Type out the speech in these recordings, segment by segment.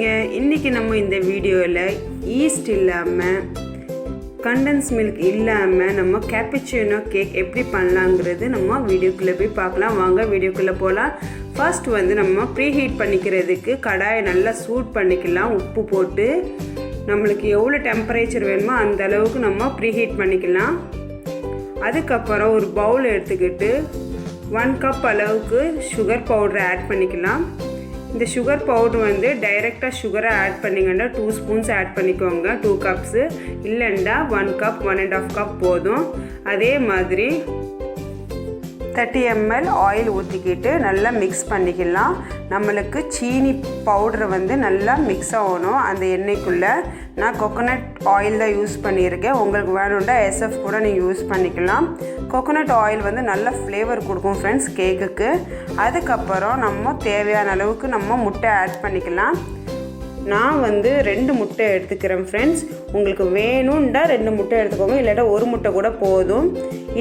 இன்றைக்கி நம்ம இந்த வீடியோவில் ஈஸ்ட் இல்லாமல் கண்டென்ஸ் மில்க் இல்லாமல் நம்ம கேப்புச்சினோ கேக் எப்படி பண்ணலாங்கிறது நம்ம வீடியோக்குள்ளே போய் பார்க்கலாம். வாங்க வீடியோக்குள்ளே போகலாம். ஃபர்ஸ்ட் நம்ம ப்ரீஹீட் பண்ணிக்கிறதுக்கு கடாயை நல்லா சூட் பண்ணிக்கலாம். உப்பு போட்டு நம்மளுக்கு எவ்வளோ டெம்பரேச்சர் வேணுமோ அந்த அளவுக்கு நம்ம ப்ரீஹீட் பண்ணிக்கலாம். அதுக்கப்புறம் ஒரு பவுல் எடுத்துக்கிட்டு 1 கப் அளவுக்கு சுகர் பவுடரை ஆட் பண்ணிக்கலாம். இந்த சுகர் பவுடர் டைரெக்டாக சுகரை ஆட் பண்ணிங்கன்னா 2 ஸ்பூன்ஸ் ஆட் பண்ணிக்கோங்க. 2 கப்ஸு இல்லைண்டா 1 கப் 1.5 கப் போதும். அதே மாதிரி 30 ml ஆயில் ஊற்றிக்கிட்டு நல்லா மிக்ஸ் பண்ணிக்கலாம். நம்மளுக்கு சீனி பவுடரை நல்லா மிக்ஸ் ஆகணும் அந்த எண்ணெய்க்குள்ளே. நான் கோகோனட் ஆயில் தான் யூஸ் பண்ணியிருக்கேன். உங்களுக்கு வேணும்னா SF கூட நீங்கள் யூஸ் பண்ணிக்கலாம். கோகோனட் ஆயில் நல்ல ஃப்ளேவர் கொடுக்கும் ஃப்ரெண்ட்ஸ் கேக்குக்கு. அதுக்கப்புறம் நம்ம தேவையான அளவுக்கு நம்ம முட்டை ஆட் பண்ணிக்கலாம். நான் 2 முட்டை எடுத்துக்கிறேன் ஃப்ரெண்ட்ஸ். உங்களுக்கு வேணும்டா 2 முட்டை எடுத்துக்கோங்க, இல்லாட்டா 1 முட்டை கூட போதும்.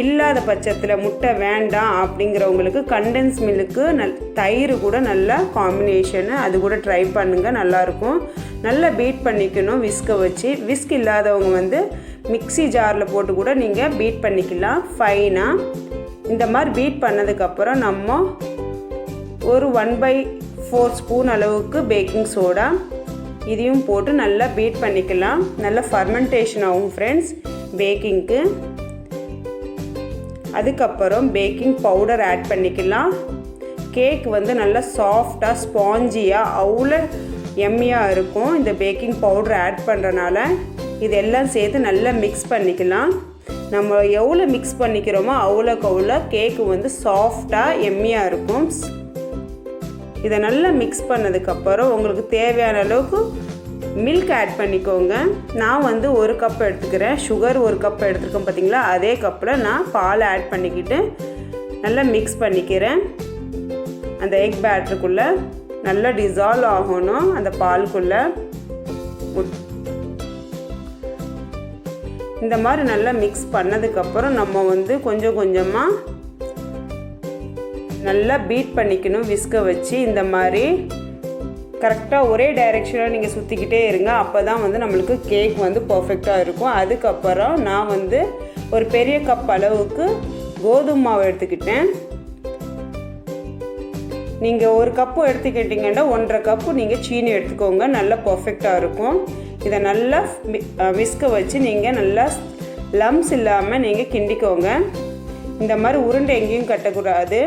இல்லாத பட்சத்தில் முட்டை வேண்டாம் அப்படிங்கிறவங்களுக்கு கண்டென்ஸ் மில்க்கு தயிர் கூட நல்ல காம்பினேஷனு, அது கூட ட்ரை பண்ணுங்கள், நல்லாயிருக்கும். நல்லா பீட் பண்ணிக்கணும் விஸ்கை வச்சு. விஸ்க் இல்லாதவங்க மிக்ஸி ஜாரில் போட்டு கூட நீங்கள் பீட் பண்ணிக்கலாம் ஃபைனாக. இந்த மாதிரி பீட் பண்ணதுக்கப்புறம் நம்ம ஒரு 1/4 ஸ்பூன் அளவுக்கு பேக்கிங் சோடா இதையும் போட்டு நல்லா பீட் பண்ணிக்கலாம். நல்லா ஃபர்மெண்டேஷன் ஆகும் ஃப்ரெண்ட்ஸ் பேக்கிங்க்கு. அதுக்கப்புறம் பேக்கிங் பவுடர் ஆட் பண்ணிக்கலாம். கேக் நல்லா சாஃப்டாக ஸ்பாஞ்சியாக அவ்வளோ எம்மியாக இருக்கும் இந்த பேக்கிங் பவுடர் ஆட் பண்ணுறனால. இதெல்லாம் சேர்த்து நல்லா மிக்ஸ் பண்ணிக்கலாம். நம்ம எவ்வளோ மிக்ஸ் பண்ணிக்கிறோமோ அவ்வளோக்கு அவ்வளோ கேக்கு சாஃப்டாக எம்மியாக இருக்கும். இதை நல்லா மிக்ஸ் பண்ணதுக்கப்புறம் உங்களுக்கு தேவையான அளவுக்கு மில்க் ஆட் பண்ணிக்கோங்க. நான் 1 கப் எடுத்துக்கிறேன். சுகர் 1 கப் எடுத்துருக்கேன் பார்த்தீங்களா, அதே கப்பில் நான் பால் ஆட் பண்ணிக்கிட்டு நல்லா மிக்ஸ் பண்ணிக்கிறேன். அந்த எக் பேட்டருக்குள்ளே நல்லா டிசால்வ் ஆகணும் அந்த பாலுக்குள்ளே. இந்த மாதிரி நல்லா மிக்ஸ் பண்ணதுக்கப்புறம் நம்ம கொஞ்சம் கொஞ்சமாக நல்லா பீட் பண்ணிக்கணும் விஸ்கை வச்சு. இந்த மாதிரி கரெக்டாக ஒரே டைரெக்ஷனில் நீங்கள் சுற்றிக்கிட்டே இருங்க. அப்போ தான் நம்மளுக்கு கேக் பர்ஃபெக்டாக இருக்கும். அதுக்கப்புறம் நான் ஒரு பெரிய கப் அளவுக்கு கோதுமை மாவு எடுத்துக்கிட்டேன். நீங்கள் 1 கப்பு எடுத்துக்கிட்டிங்கன்னா 1.5 கப்பு நீங்கள் சீனி எடுத்துக்கோங்க, நல்லா பர்ஃபெக்டாக இருக்கும். இதை நல்லா விஸ்கை வச்சு நீங்கள் நல்லா லம்ஸ் இல்லாமல் நீங்கள் கிண்டிக்கோங்க. இந்த மாதிரி உருண்டை எங்கேயும் கட்டக்கூடாது.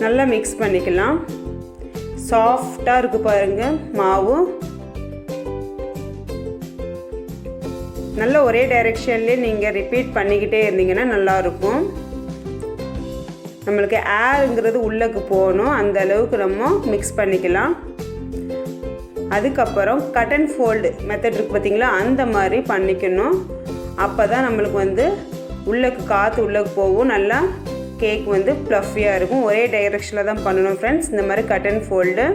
நல்லா மிக்ஸ் பண்ணிக்கலாம். சாஃப்டாக இருக்குது பாருங்கள் மாவு. நல்லா ஒரே டைரெக்ஷன்லேயே நீங்கள் ரிப்பீட் பண்ணிக்கிட்டே இருந்தீங்கன்னா நல்லாயிருக்கும். நம்மளுக்கு ஏருங்கிறது உள்ளக்கு போகணும், அந்த அளவுக்கு நம்ம மிக்ஸ் பண்ணிக்கலாம். அதுக்கப்புறம் கட் அண்ட் ஃபோல்டு மெத்தட் இருக்குது பார்த்தீங்களா, அந்த மாதிரி பண்ணிக்கணும். அப்போ தான் நம்மளுக்கு உள்ளக்கு காற்று உள்ளக்கு போகும், நல்லா கேக் ப்ளஃபியாக இருக்கும். ஒரே டைரெக்ஷனில் தான் பண்ணணும் ஃப்ரெண்ட்ஸ். இந்த மாதிரி கட் அண்ட் ஃபோல்டு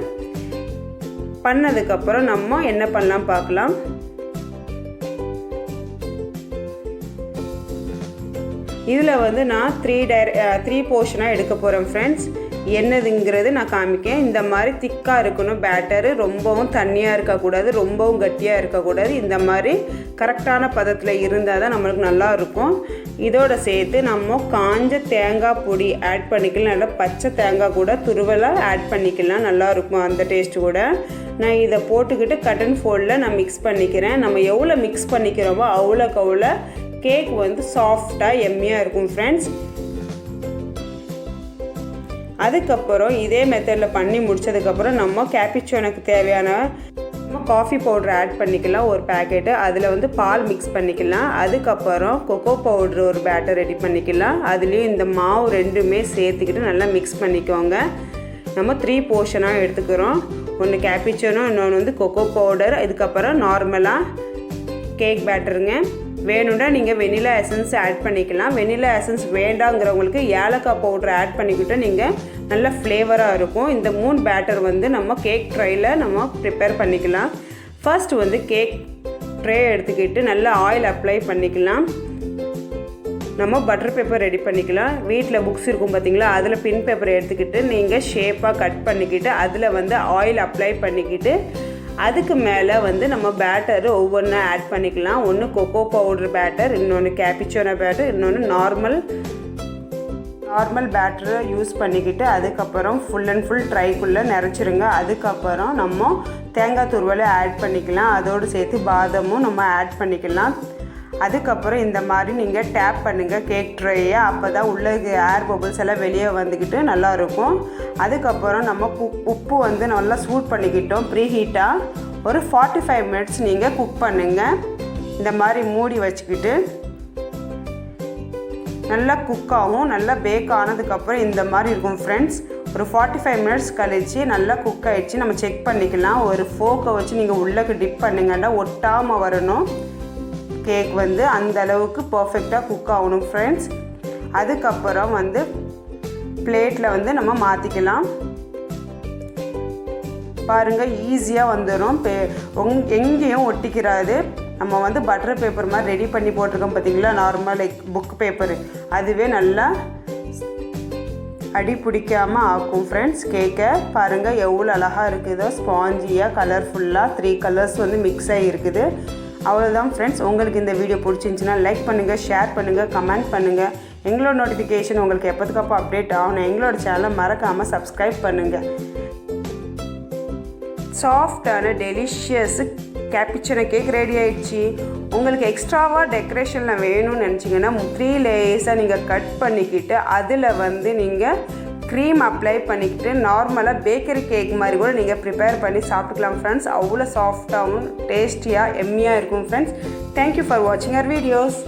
பண்ணதுக்கப்புறம் நம்ம என்ன பண்ணலாம் பார்க்கலாம். இதில் நான் 3 போர்ஷனாக எடுக்க போகிறேன் ஃப்ரெண்ட்ஸ். என்னதுங்கிறது நான் காமிக்கேன். இந்த மாதிரி திக்காக இருக்கணும் பேட்டரு, ரொம்பவும் தண்ணியாக இருக்கக்கூடாது, ரொம்பவும் கட்டியாக இருக்கக்கூடாது. இந்த மாதிரி கரெக்டான பதத்தில் இருந்தால் தான் நம்மளுக்கு நல்லா இருக்கும். இதோட சேர்த்து நம்ம காஞ்ச தேங்காய் பொடி ஆட் பண்ணிக்கலாம். நல்லா பச்சை தேங்காய் கூட துருவலாக ஆட் பண்ணிக்கலாம், நல்லாயிருக்கும் அந்த டேஸ்ட்டு கூட. நான் இதை போட்டுக்கிட்டு கட் அண்ட் ஃபோல்டில் நான் மிக்ஸ் பண்ணிக்கிறேன். நம்ம எவ்வளோ மிக்ஸ் பண்ணிக்கிறோமோ அவ்வளோக்கு அவ்வளோ கேக் சாஃப்டாக எம்மியாக இருக்கும் ஃப்ரெண்ட்ஸ். அதுக்கப்புறம் இதே மெத்தடில் பண்ணி முடித்ததுக்கப்புறம் நம்ம கேப்புச்சினோக்கு தேவையான நம்ம காஃபி பவுடர் ஆட் பண்ணிக்கலாம், ஒரு பேக்கெட்டு. அதில் பால் மிக்ஸ் பண்ணிக்கலாம். அதுக்கப்புறம் கொக்கோ பவுட்ரு ஒரு பேட்டர் ரெடி பண்ணிக்கலாம். அதுலேயும் இந்த மாவு ரெண்டுமே சேர்த்துக்கிட்டு நல்லா மிக்ஸ் பண்ணிக்கோங்க. நம்ம 3 போர்ஷனாக எடுத்துக்கிறோம். ஒன்று கேப்புச்சினோ, இன்னொன்று கொக்கோ பவுடர், இதுக்கப்புறம் நார்மலாக கேக் பேட்டருங்க. வேணும்னா நீங்கள் வெனிலா எசன்ஸ் ஆட் பண்ணிக்கலாம். வெனிலா எசன்ஸ் வேண்டாங்கிறவங்களுக்கு ஏலக்காய் பவுடர் ஆட் பண்ணிக்கிட்டு நீங்கள் நல்ல ஃப்ளேவராக இருக்கும். இந்த 3 பேட்டர் நம்ம கேக் ட்ரேயில் நம்ம ப்ரிப்பேர் பண்ணிக்கலாம். ஃபர்ஸ்ட் கேக் ட்ரே எடுத்துக்கிட்டு நல்லா ஆயில் அப்ளை பண்ணிக்கலாம். நம்ம பட்டர் பேப்பர் ரெடி பண்ணிக்கலாம். வீட்டில் புக்ஸ் இருக்கும் பார்த்தீங்களா, அதில் பின் பேப்பர் எடுத்துக்கிட்டு நீங்கள் ஷேப்பாக கட் பண்ணிக்கிட்டு அதில் வந்து ஆயில் அப்ளை பண்ணிக்கிட்டு அதுக்கு மேலே வந்து நம்ம பேட்டர் ஒவ்வொன்றா ஆட் பண்ணிக்கலாம். ஒன்று கொக்கோ பவுடர் பேட்டர், இன்னொன்று கேப்பிச்சினோ பேட்டர், இன்னொன்று நார்மல் பேட்டரை யூஸ் பண்ணிக்கிட்டு அதுக்கப்புறம் ஃபுல் அண்ட் ஃபுல் ட்ரைக்குள்ளே நிறச்சிருங்க. அதுக்கப்புறம் நம்ம தேங்காய் துருவலை ஆட் பண்ணிக்கலாம். அதோடு சேர்த்து பாதமும் நம்ம ஆட் பண்ணிக்கலாம். அதுக்கப்புறம் இந்த மாதிரி நீங்கள் டேப் பண்ணுங்கள் கேக் ட்ரையை. அப்போ தான் உள்ள ஏர் பபிள்ஸ் எல்லாம் வெளியே வந்துக்கிட்டு நல்லாயிருக்கும். அதுக்கப்புறம் நம்ம உப்பு வந்து நல்லா சூட் பண்ணிக்கிட்டோம் ப்ரீ ஹீட்டாக. ஒரு 45 மினிட்ஸ் நீங்கள் குக் பண்ணுங்கள். இந்த மாதிரி மூடி வச்சுக்கிட்டு நல்லா குக் ஆகும். நல்லா பேக் ஆனதுக்கப்புறம் இந்த மாதிரி இருக்கும் ஃப்ரெண்ட்ஸ். ஒரு 45 மினிட்ஸ் கழித்து நல்லா குக் ஆகிடுச்சு. நம்ம செக் பண்ணிக்கலாம். ஒரு ஃபோக்கை வச்சு நீங்கள் உள்ளக்கு டிப் பண்ணுங்கன்னா ஒட்டாமல் வரணும். கேக் வந்து அந்த அளவுக்கு பர்ஃபெக்டாக குக் ஆகணும் ஃப்ரெண்ட்ஸ். அதுக்கப்புறம் வந்து பிளேட்டில் வந்து நம்ம மாற்றிக்கலாம். பாருங்கள், ஈஸியாக வந்துடும். எங்கேயும் ஒட்டிக்கிறாது. நம்ம வந்து பட்டர் பேப்பர் மாதிரி ரெடி பண்ணி போட்டிருக்கோம் பார்த்தீங்களா, நார்மல் லைக் புக் பேப்பரு, அதுவே நல்லா அடி பிடிக்காமல் ஆக்கும் ஃப்ரெண்ட்ஸ் கேக்கை. பாருங்கள் எவ்வளோ அழகாக இருக்குதோ, ஸ்பாஞ்சியாக கலர்ஃபுல்லாக 3 கலர்ஸ் வந்து மிக்ஸ் ஆகி இருக்குது. அவ்வளோதான் ஃப்ரெண்ட்ஸ். உங்களுக்கு இந்த வீடியோ பிடிச்சிருந்துச்சின்னா லைக் பண்ணுங்கள், ஷேர் பண்ணுங்கள், கமெண்ட் பண்ணுங்கள். எங்களோட நோட்டிஃபிகேஷன் உங்களுக்கு எப்போதுக்கப்போ அப்டேட் ஆகணும். எங்களோட சேனலை மறக்காமல் சப்ஸ்கிரைப் பண்ணுங்கள். சாஃப்டான டெலிஷியஸ் கேப்புச்சினோ கேக் ரெடி ஆகிடுச்சு. உங்களுக்கு எக்ஸ்ட்ராவாக டெக்கரேஷனில் வேணும்னு நினச்சிங்கன்னா 3 லேயர்ஸாக நீங்கள் கட் பண்ணிக்கிட்டு அதில் வந்து நீங்கள் க்ரீம் அப்ளை பண்ணிக்கிட்டு நார்மலாக பேக்கரி கேக் மாதிரி கூட நீங்கள் ப்ரிப்பேர் பண்ணி சாப்பிட்டுக்கலாம் ஃப்ரெண்ட்ஸ். அவ்வளோ சாஃப்டாகவும் டேஸ்டியாக எம்மியாக இருக்கும் ஃப்ரெண்ட்ஸ். தேங்க்யூ ஃபார் வாட்சிங் அவர் வீடியோஸ்.